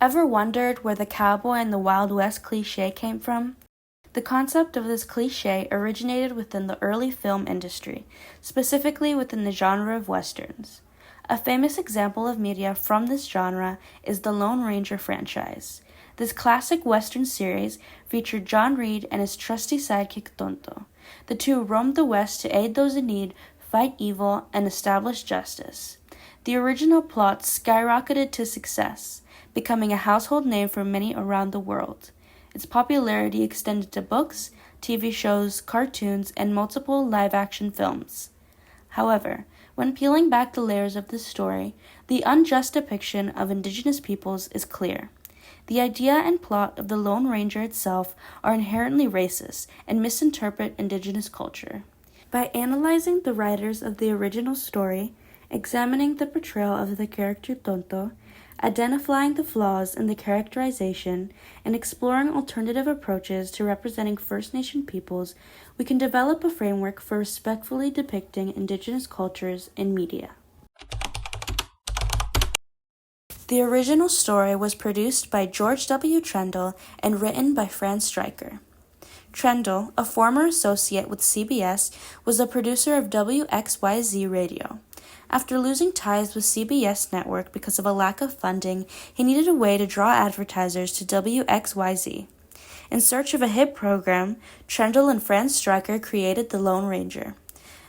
Ever wondered where the cowboy and the Wild West cliché came from? The concept of this cliché originated within the early film industry, specifically within the genre of westerns. A famous example of media from this genre is the Lone Ranger franchise. This classic western series featured John Reed and his trusty sidekick Tonto. The two roamed the West to aid those in need, fight evil, and establish justice. The original plot skyrocketed to success, becoming a household name for many around the world. Its popularity extended to books, TV shows, cartoons, and multiple live-action films. However, when peeling back the layers of this story, the unjust depiction of indigenous peoples is clear. The idea and plot of the Lone Ranger itself are inherently racist and misinterpret indigenous culture. By analyzing the writers of the original story, examining the portrayal of the character Tonto, identifying the flaws in the characterization, and exploring alternative approaches to representing First Nation peoples, we can develop a framework for respectfully depicting indigenous cultures in media. The original story was produced by George W. Trendle and written by Franz Stryker. Trendle, a former associate with CBS, was a producer of WXYZ Radio. After losing ties with CBS Network because of a lack of funding, he needed a way to draw advertisers to WXYZ. In search of a hit program, Trendle and Franz Stryker created The Lone Ranger.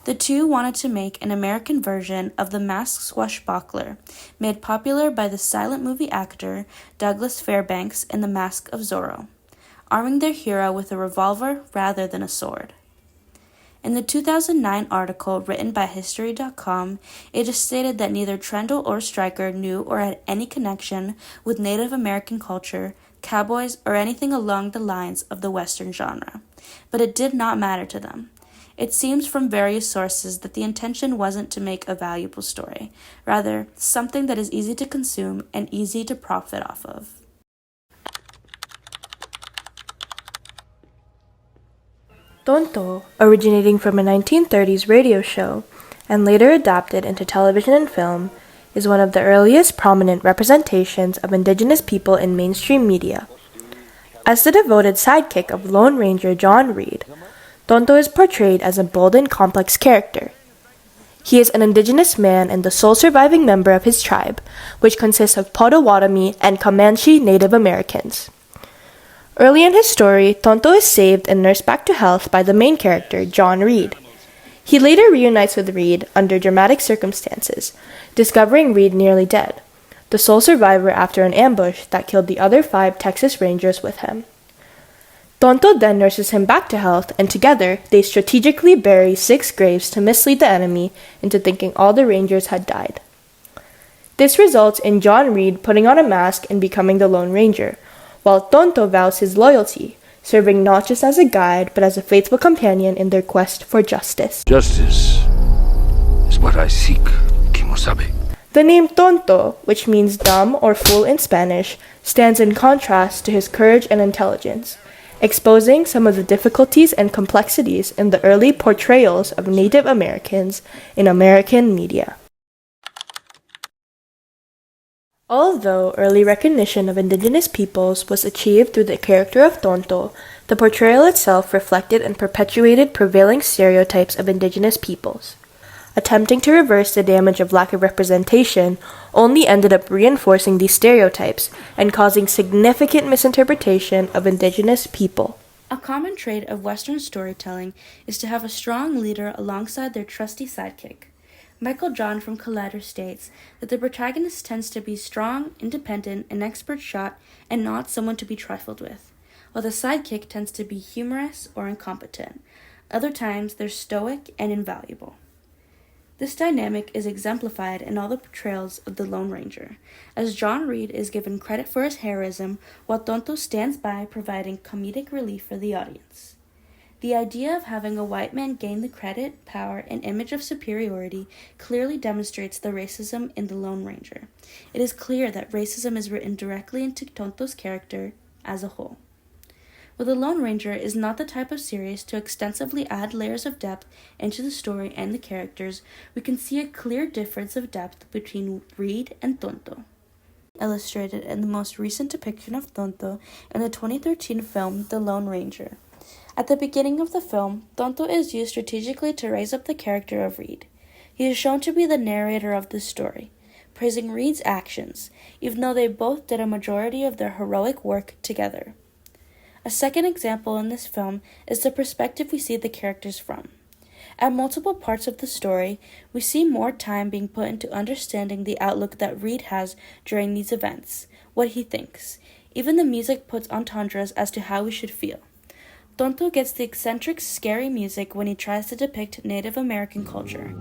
The two wanted to make an American version of the masked swashbuckler, made popular by the silent movie actor Douglas Fairbanks in The Mask of Zorro, arming their hero with a revolver rather than a sword. In the 2009 article written by History.com, it is stated that neither Trendle or Stryker knew or had any connection with Native American culture, cowboys, or anything along the lines of the Western genre, but it did not matter to them. It seems from various sources that the intention wasn't to make a valuable story, rather, something that is easy to consume and easy to profit off of. Tonto, originating from a 1930s radio show and later adapted into television and film, is one of the earliest prominent representations of indigenous people in mainstream media. As the devoted sidekick of Lone Ranger John Reed, Tonto is portrayed as a bold and complex character. He is an indigenous man and the sole surviving member of his tribe, which consists of Potawatomi and Comanche Native Americans. Early in his story, Tonto is saved and nursed back to health by the main character, John Reed. He later reunites with Reed under dramatic circumstances, discovering Reed nearly dead, the sole survivor after an ambush that killed the other 5 Texas Rangers with him. Tonto then nurses him back to health, and together they strategically bury 6 graves to mislead the enemy into thinking all the Rangers had died. This results in John Reed putting on a mask and becoming the Lone Ranger, while Tonto vows his loyalty, serving not just as a guide but as a faithful companion in their quest for justice. Justice is what I seek, Kimosabe. The name Tonto, which means dumb or fool in Spanish, stands in contrast to his courage and intelligence, exposing some of the difficulties and complexities in the early portrayals of Native Americans in American media. Although early recognition of indigenous peoples was achieved through the character of Tonto, the portrayal itself reflected and perpetuated prevailing stereotypes of indigenous peoples. Attempting to reverse the damage of lack of representation only ended up reinforcing these stereotypes and causing significant misinterpretation of indigenous people. A common trait of Western storytelling is to have a strong leader alongside their trusty sidekick. Michael John from Collider states that the protagonist tends to be strong, independent, an expert shot, and not someone to be trifled with, while the sidekick tends to be humorous or incompetent. Other times, they're stoic and invaluable. This dynamic is exemplified in all the portrayals of the Lone Ranger, as John Reed is given credit for his heroism, while Tonto stands by providing comedic relief for the audience. The idea of having a white man gain the credit, power, and image of superiority clearly demonstrates the racism in the Lone Ranger. It is clear that racism is written directly into Tonto's character as a whole. While the Lone Ranger is not the type of series to extensively add layers of depth into the story and the characters, we can see a clear difference of depth between Reed and Tonto. illustrated in the most recent depiction of Tonto in the 2013 film The Lone Ranger. At the beginning of the film, Tonto is used strategically to raise up the character of Reed. He is shown to be the narrator of the story, praising Reed's actions, even though they both did a majority of their heroic work together. A second example in this film is the perspective we see the characters from. At multiple parts of the story, we see more time being put into understanding the outlook that Reed has during these events, what he thinks. Even the music puts entendres as to how we should feel. Tonto gets the eccentric, scary music when he tries to depict Native American culture.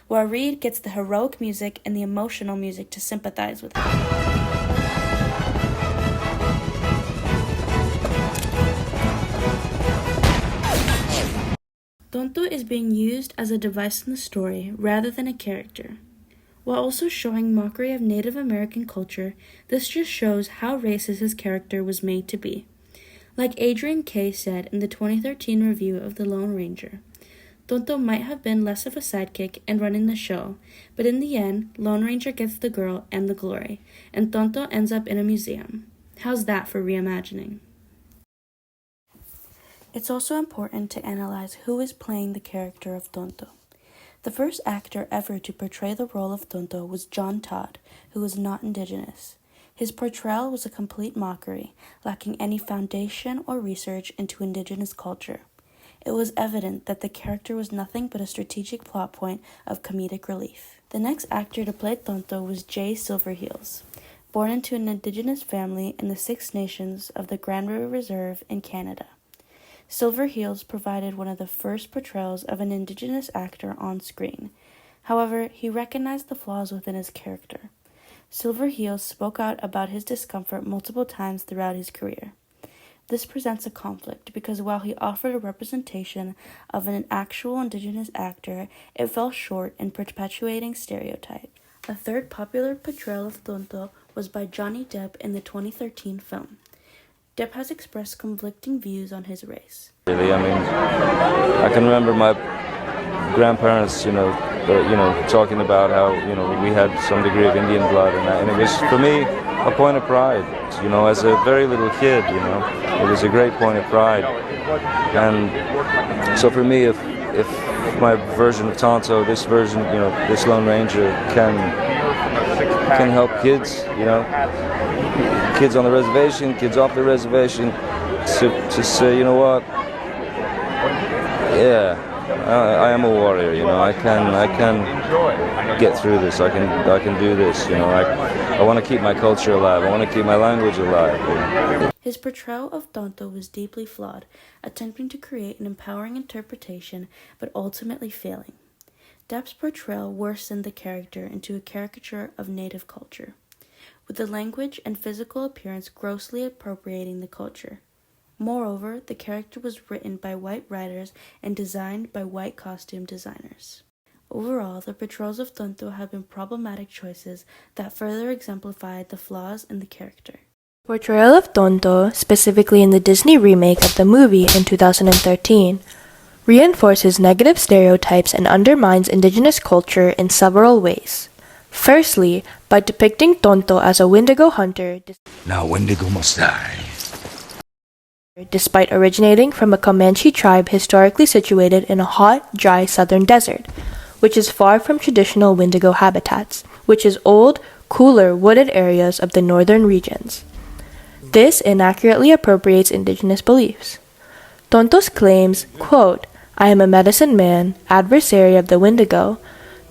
While Reed gets the heroic music and the emotional music to sympathize with him. Tonto is being used as a device in the story rather than a character. While also showing mockery of Native American culture, this just shows how racist his character was made to be. Like Adrian Kay said in the 2013 review of The Lone Ranger, Tonto might have been less of a sidekick and running the show, but in the end, Lone Ranger gets the girl and the glory, and Tonto ends up in a museum. How's that for reimagining? It's also important to analyze who is playing the character of Tonto. The first actor ever to portray the role of Tonto was John Todd, who was not indigenous. His portrayal was a complete mockery, lacking any foundation or research into indigenous culture. It was evident that the character was nothing but a strategic plot point of comedic relief. The next actor to play Tonto was Jay Silverheels, born into an indigenous family in the Six Nations of the Grand River Reserve in Canada. Silverheels provided one of the first portrayals of an indigenous actor on screen. However, he recognized the flaws within his character. Silverheels spoke out about his discomfort multiple times throughout his career. This presents a conflict because while he offered a representation of an actual indigenous actor, it fell short in perpetuating stereotypes. A third popular portrayal of Tonto was by Johnny Depp in the 2013 film. Depp has expressed conflicting views on his race. Really, I can remember my grandparents, talking about how, we had some degree of Indian blood, and it was, for me, a point of pride, as a very little kid, it was a great point of pride. And so for me, if my version of Tonto, this version, this Lone Ranger can help kids, kids on the reservation, kids off the reservation, to say, you know what, yeah, I am a warrior, I can get through this, I can do this, I want to keep my culture alive, I want to keep my language alive. His portrayal of Tonto was deeply flawed, attempting to create an empowering interpretation, but ultimately failing. Depp's portrayal worsened the character into a caricature of native culture, with the language and physical appearance grossly appropriating the culture. Moreover, the character was written by white writers and designed by white costume designers. Overall, the portrayals of Tonto have been problematic choices that further exemplified the flaws in the character. Portrayal of Tonto, specifically in the Disney remake of the movie in 2013, reinforces negative stereotypes and undermines indigenous culture in several ways. Firstly, by depicting Tonto as a Wendigo hunter, Now Wendigo must die. despite originating from a Comanche tribe historically situated in a hot, dry southern desert, which is far from traditional Wendigo habitats, which is old, cooler, wooded areas of the northern regions. This inaccurately appropriates indigenous beliefs. Tonto's claims, quote, "I am a medicine man, adversary of the Wendigo,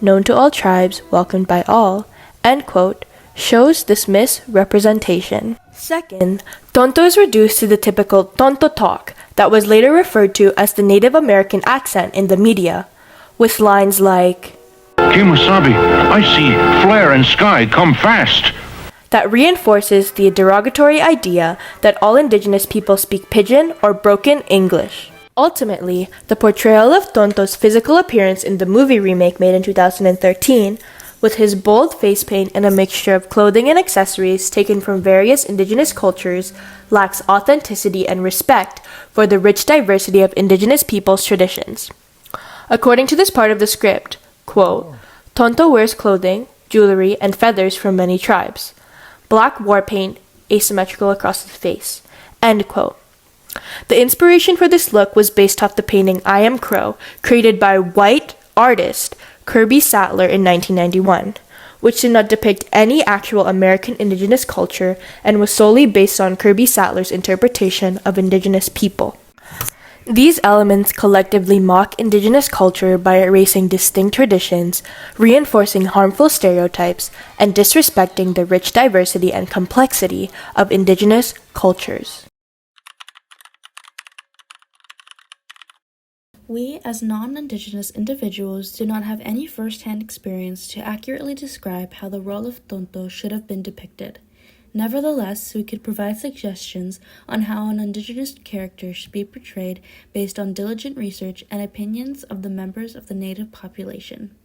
known to all tribes, welcomed by all," end quote, shows this misrepresentation. Second, Tonto is reduced to the typical Tonto talk that was later referred to as the Native American accent in the media, with lines like, "Kemosabe, I see flare and sky, come fast." that reinforces the derogatory idea that all indigenous people speak pidgin or broken English. Ultimately, the portrayal of Tonto's physical appearance in the movie remake made in 2013 with his bold face paint and a mixture of clothing and accessories taken from various indigenous cultures, lacks authenticity and respect for the rich diversity of indigenous peoples' traditions. According to this part of the script, quote, Tonto wears clothing, jewelry, and feathers from many tribes. Black war paint, asymmetrical across his face. End quote. The inspiration for this look was based off the painting I Am Crow, created by white artist Kirby Sattler in 1991, which did not depict any actual American indigenous culture and was solely based on Kirby Sattler's interpretation of indigenous people. These elements collectively mock indigenous culture by erasing distinct traditions, reinforcing harmful stereotypes, and disrespecting the rich diversity and complexity of indigenous cultures. We, as non-Indigenous individuals, do not have any first-hand experience to accurately describe how the role of Tonto should have been depicted. Nevertheless, we could provide suggestions on how an Indigenous character should be portrayed based on diligent research and opinions of the members of the Native population.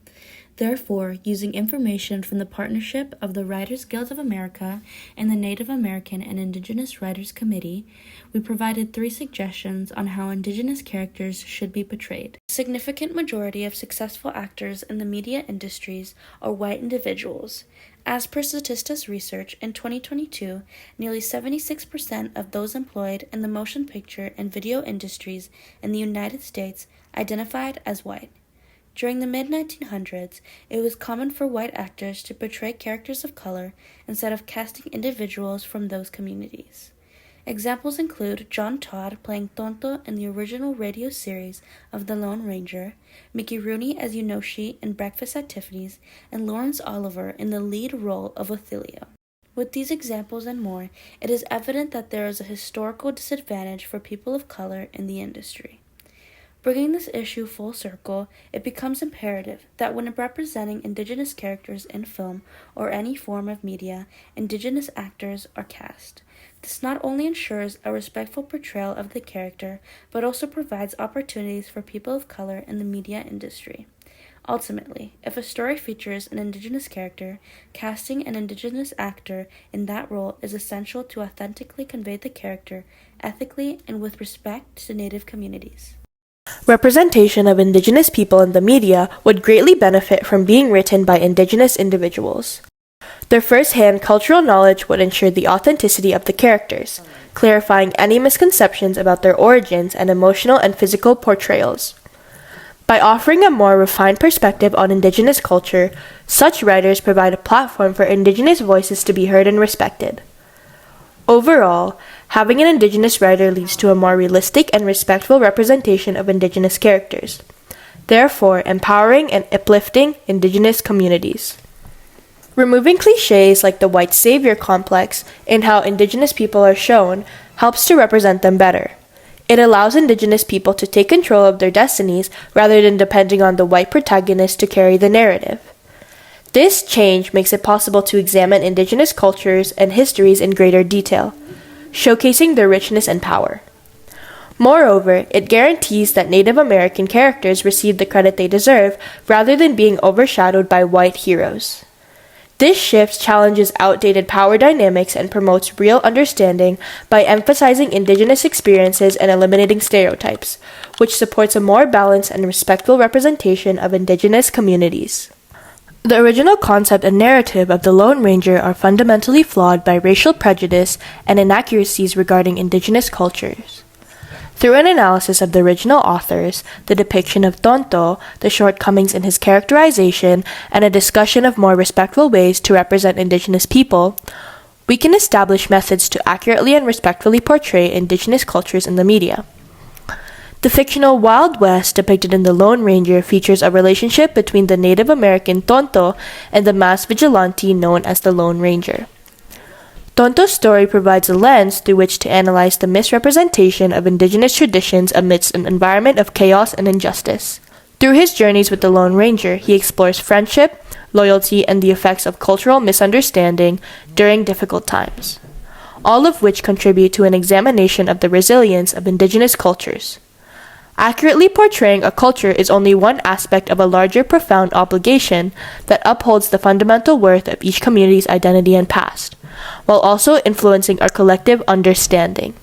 Therefore, using information from the partnership of the Writers Guild of America and the Native American and Indigenous Writers Committee, we provided 3 suggestions on how Indigenous characters should be portrayed. A significant majority of successful actors in the media industries are white individuals. As per Statista research, in 2022, nearly 76% of those employed in the motion picture and video industries in the United States identified as white. During the mid-1900s, it was common for white actors to portray characters of color instead of casting individuals from those communities. Examples include John Todd playing Tonto in the original radio series of The Lone Ranger, Mickey Rooney as Yunoshi in Breakfast at Tiffany's, and Lawrence Oliver in the lead role of Othelio. With these examples and more, it is evident that there is a historical disadvantage for people of color in the industry. Bringing this issue full circle, it becomes imperative that when representing Indigenous characters in film or any form of media, Indigenous actors are cast. This not only ensures a respectful portrayal of the character, but also provides opportunities for people of color in the media industry. Ultimately, if a story features an Indigenous character, casting an Indigenous actor in that role is essential to authentically convey the character ethically and with respect to Native communities. Representation of Indigenous people in the media would greatly benefit from being written by Indigenous individuals. Their first-hand cultural knowledge would ensure the authenticity of the characters, clarifying any misconceptions about their origins and emotional and physical portrayals. By offering a more refined perspective on Indigenous culture, such writers provide a platform for Indigenous voices to be heard and respected. Overall, having an Indigenous writer leads to a more realistic and respectful representation of Indigenous characters, therefore empowering and uplifting Indigenous communities. Removing cliches like the white savior complex in how Indigenous people are shown helps to represent them better. It allows Indigenous people to take control of their destinies rather than depending on the white protagonist to carry the narrative. This change makes it possible to examine Indigenous cultures and histories in greater detail, showcasing their richness and power. Moreover, it guarantees that Native American characters receive the credit they deserve rather than being overshadowed by white heroes. This shift challenges outdated power dynamics and promotes real understanding by emphasizing Indigenous experiences and eliminating stereotypes, which supports a more balanced and respectful representation of Indigenous communities. The original concept and narrative of the Lone Ranger are fundamentally flawed by racial prejudice and inaccuracies regarding Indigenous cultures. Through an analysis of the original authors, the depiction of Tonto, the shortcomings in his characterization, and a discussion of more respectful ways to represent Indigenous people, we can establish methods to accurately and respectfully portray Indigenous cultures in the media. The fictional Wild West depicted in The Lone Ranger features a relationship between the Native American Tonto and the masked vigilante known as the Lone Ranger. Tonto's story provides a lens through which to analyze the misrepresentation of Indigenous traditions amidst an environment of chaos and injustice. Through his journeys with the Lone Ranger, he explores friendship, loyalty, and the effects of cultural misunderstanding during difficult times, all of which contribute to an examination of the resilience of Indigenous cultures. Accurately portraying a culture is only one aspect of a larger, profound obligation that upholds the fundamental worth of each community's identity and past, while also influencing our collective understanding.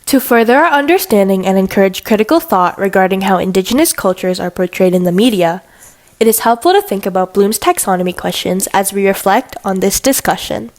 To further our understanding and encourage critical thought regarding how Indigenous cultures are portrayed in the media, it is helpful to think about Bloom's taxonomy questions as we reflect on this discussion.